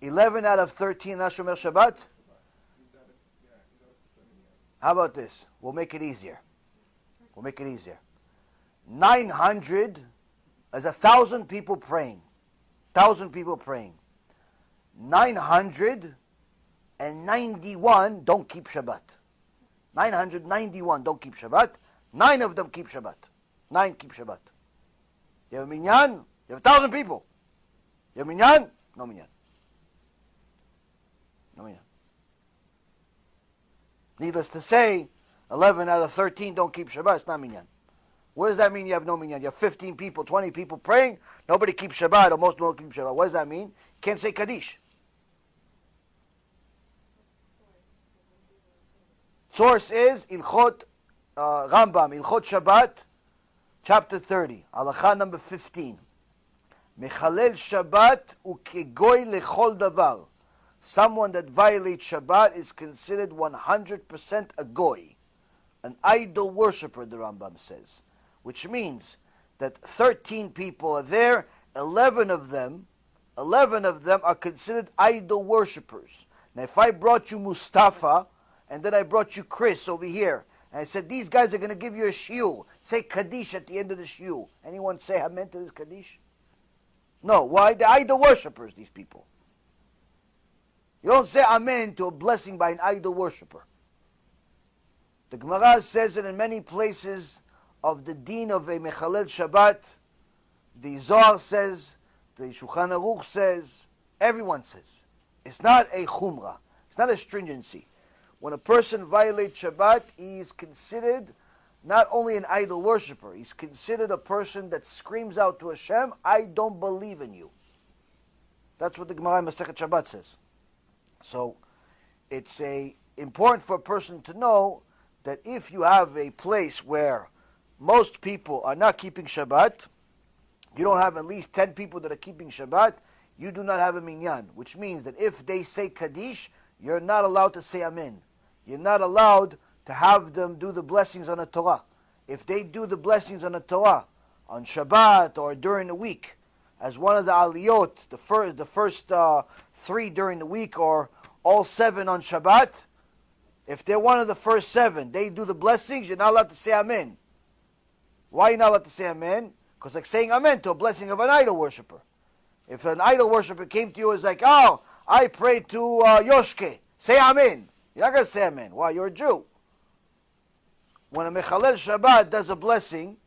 11 out of 13 not Shomer Shabbat? How about this? We'll make it easier. 900 is 1,000 people praying. 1,000 people praying. 991 don't keep Shabbat. 991 don't keep Shabbat. 9 of them keep Shabbat. 9 keep Shabbat. You have a Minyan? You have 1,000 people. You have Minyan? No Minyan. No Minyan. Needless to say, 11 out of 13 don't keep Shabbat. It's not Minyan. What does that mean you have no Minyan? You have 15 people, 20 people praying. Nobody keeps Shabbat, or most don't keep Shabbat. What does that mean? You can't say Kaddish. Source is Ilchot Rambam, Ilchot Shabbat, chapter 30, Halakha number 15. Mechalel Shabbat ukegoy lechol davar. Someone that violates Shabbat is considered 100% a goy, an idol worshipper, the Rambam says. Which means that 13 people are there, 11 of them are considered idol worshippers. Now if I brought you Mustafa, and then I brought you Chris over here, and I said, these guys are going to give you a shiur. Say Kaddish at the end of the shiur. Anyone say Amen to this Kaddish? No. Why? They're idol worshippers, these people. You don't say Amen to a blessing by an idol worshipper. The Gemara says it in many places of the deen of a Mechalel Shabbat. The Zohar says, the Shulchan Aruch says, everyone says. It's not a chumrah. It's not a stringency. When a person violates Shabbat, he is considered not only an idol worshiper, he's considered a person that screams out to HaShem, I don't believe in you. That's what the Gemara in Masechet Shabbat says. So, it's important for a person to know that if you have a place where most people are not keeping Shabbat, you don't have at least 10 people that are keeping Shabbat, you do not have a minyan, which means that if they say Kaddish, you're not allowed to say Amen. You're not allowed to have them do the blessings on the Torah. If they do the blessings on the Torah, on Shabbat or during the week, as one of the aliyot, the first 3 during the week or all 7 on Shabbat, if they're one of the first 7, they do the blessings, you're not allowed to say Amen. Why are you not allowed to say Amen? Because like saying Amen to a blessing of an idol worshiper. If an idol worshiper came to you and was like, oh, I pray to Yoshke, say Amen. You're not going to say Amen. Why? You're a Jew. When a Mechalel Shabbat does a blessing,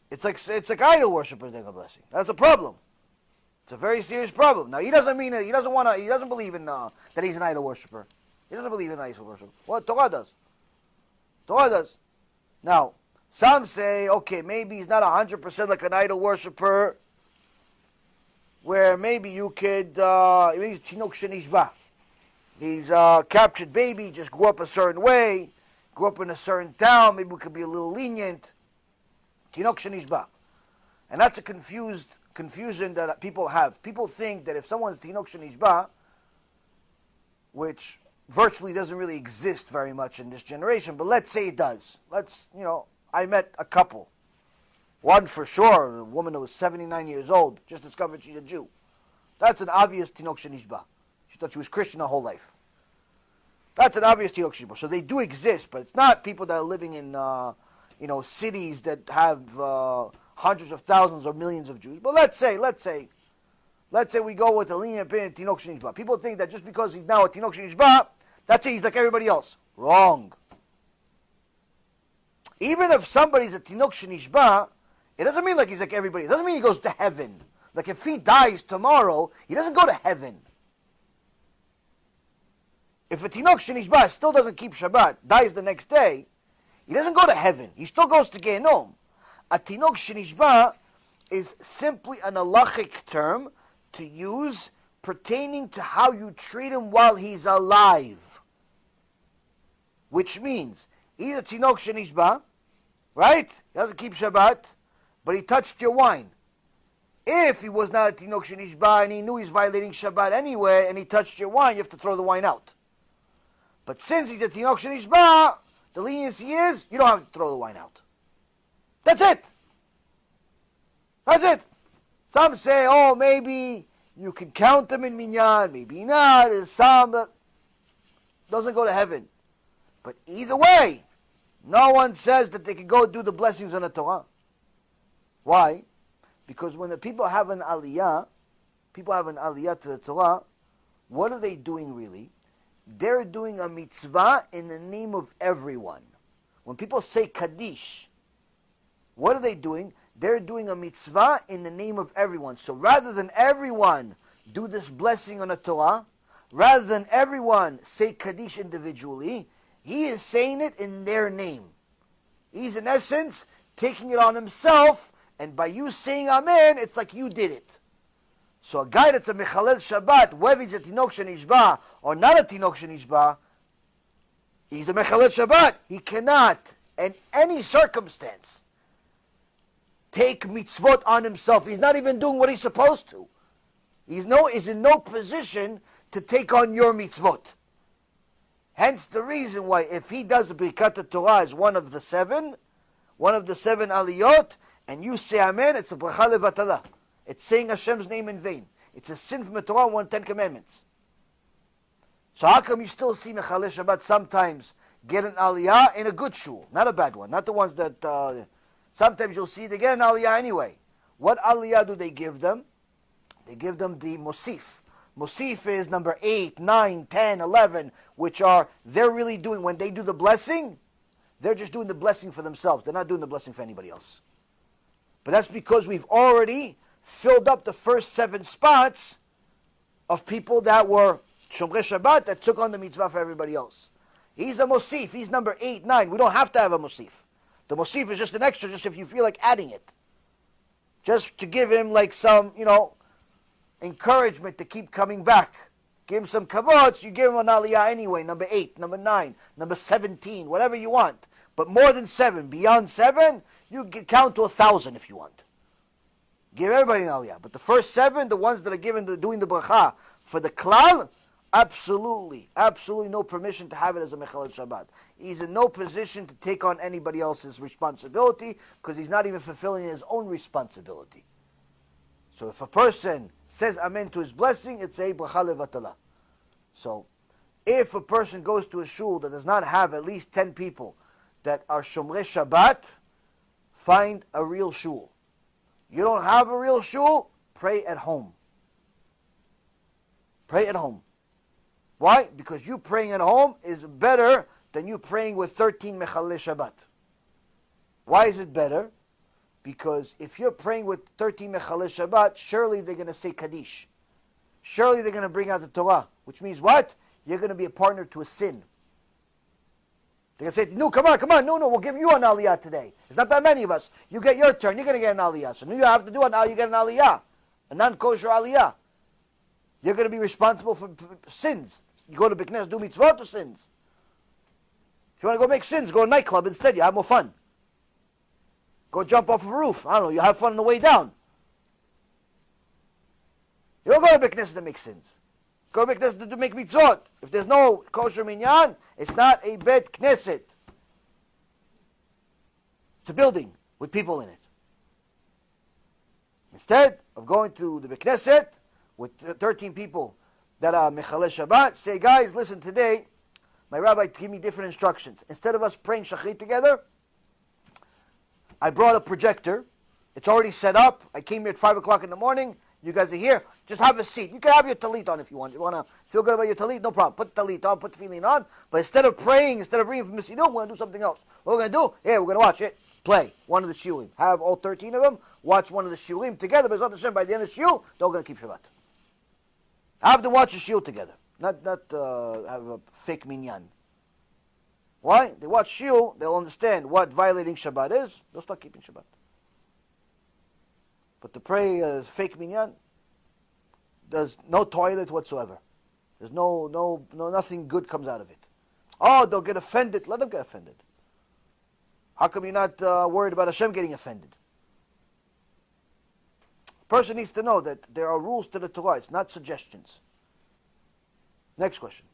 it's like idol worshippers doing a blessing. That's a problem. It's a very serious problem. Now he doesn't believe in that he's an idol worshiper. He doesn't believe in idol worship. Well, Torah does. Torah does. Now, some say, okay, maybe he's not 100% like an idol worshiper, where maybe you could, maybe he's Tinok Shenishba. He's a captured baby, just grew up a certain way, grew up in a certain town, maybe we could be a little lenient. Tinok Shenishba. And that's a confusion that people have. People think that if someone's Tinok Shenishba, which virtually doesn't really exist very much in this generation, but let's say it does. I met a couple. One for sure, a woman who was 79 years old, just discovered she's a Jew. That's an obvious Tinok Shenishba. She thought she was Christian her whole life. That's an obvious Tinok Shenishba. So they do exist, but it's not people that are living in cities that have hundreds of thousands or millions of Jews. But let's say we go with the lenient opinion Tinok Shenishba. People think that just because he's now a Tinok Shenishba, that's it, he's like everybody else. Wrong. Even if somebody's a Tinok Shenishba, it doesn't mean like he's like everybody. It doesn't mean he goes to heaven. Like if he dies tomorrow, he doesn't go to heaven. If a Tinok Shenishba still doesn't keep Shabbat, dies the next day, he doesn't go to heaven. He still goes to Gehenom. A Tinok Shenishba is simply an halachic term to use pertaining to how you treat him while he's alive. Which means, he's a Tinok Shenishba, right? He doesn't keep Shabbat, but he touched your wine. If he was not a Tinok Shenishba and he knew he's violating Shabbat anyway and he touched your wine, you have to throw the wine out. But since he's a Tinok Shenishba, the leniency is, you don't have to throw the wine out. That's it. That's it. Some say, oh, maybe You can count them in Minyan, maybe not. There's some that doesn't go to heaven. But either way, no one says that they can go do the blessings on the Torah. Why? Because when the people have an aliyah to the Torah, what are they doing really? They're doing a mitzvah in the name of everyone. When people say Kaddish, what are they doing? They're doing a mitzvah in the name of everyone. So rather than everyone do this blessing on the Torah, rather than everyone say Kaddish individually, he is saying it in their name. He's in essence taking it on himself, and by you saying Amen, it's like you did it. So a guy that's a Mechalel Shabbat, whether he's a Tinok Shenishba or not a Tinok Shenishba, he's a Mechalel Shabbat. He cannot, in any circumstance, take mitzvot on himself. He's not even doing what he's supposed to. He's in no position to take on your mitzvot. Hence the reason why if he does Birkat Torah as one of the seven aliyot, and you say Amen, it's a bracha levatala. It's saying Hashem's name in vain. It's a sin from the Torah, one of the 10 Commandments. So how come you still see Mechalel Shabbat sometimes get an aliyah in a good shul, not a bad one, not the ones that sometimes you'll see they get an aliyah anyway. What aliyah do they give them? They give them the Mosif. Mosif is number 8, 9, 10, 11, which are, they're really doing, when they do the blessing, they're just doing the blessing for themselves. They're not doing the blessing for anybody else. But that's because we've already filled up the first 7 spots of people that were Shomrei Shabbat that took on the mitzvah for everybody else. He's a Mosif. He's number 8, 9. We don't have to have a Mosif. The Mosif is just an extra, just if you feel like adding it. Just to give him like some, encouragement to keep coming back. Give him some kavod, so you give him an aliyah anyway, number 8, number 9, number 17, whatever you want. But more than 7, beyond 7, you can count to 1,000 if you want. Give everybody an aliyah. But the first 7, the ones that are doing the bracha for the klal, absolutely no permission to have it as a Mechalel Shabbat. He's in no position to take on anybody else's responsibility because he's not even fulfilling his own responsibility. So if a person says Amen to his blessing, it's a bracha levatala. So if a person goes to a shul that does not have at least 10 people that are Shomrei Shabbat, find a real shul. You don't have a real shul, pray at home. Pray at home. Why? Because you praying at home is better than you praying with 13 Mechalei Shabbat. Why is it better? Because if you're praying with 13 Mechalei Shabbat, surely they're going to say Kaddish. Surely they're going to bring out the Torah. Which means what? You're going to be a partner to a sin. They're going to say, no, come on, no, we'll give you an aliyah today. It's not that many of us. You get your turn, you're going to get an aliyah. So you have to do it now, you get an aliyah. A non-kosher aliyah. You're going to be responsible for sins. You go to Beit Knesset, do mitzvot or sins. If you want to go make sins, go to a nightclub instead, you have more fun. Go jump off a roof. I don't know, you have fun on the way down. You don't go to Beit Knesset to make sins. Go to Beit Knesset to make mitzvot. If there's no kosher minyan, it's not a Beit Knesset. It's a building with people in it. Instead of going to the Beit Knesset with 13 people that are Mechalei Shabbat, say, guys, listen, today, my rabbi gave me different instructions. Instead of us praying Shachrit together, I brought a projector. It's already set up. I came here at 5 o'clock in the morning. You guys are here. Just have a seat. You can have your talit on if you want. You want to feel good about your talit? No problem. Put the talit on, put the feeling on. But instead of praying, instead of reading from the Siddur, we're going to do something else. What we're going to do? Yeah, we're going to watch it. Play one of the shiurim. Have all 13 of them. Watch one of the shiurim together. But by the end of the shiur, they're all going to keep Shabbat. Have them watch the shiur together. Not have a fake minyan. Why? They watch shiur, they'll understand what violating Shabbat is. They'll start keeping Shabbat. But to pray fake minyan, there's no toilet whatsoever. There's no nothing good comes out of it. Oh, they'll get offended. Let them get offended. How come you're not worried about Hashem getting offended? A person needs to know that there are rules to the Torah. It's not suggestions. Next question.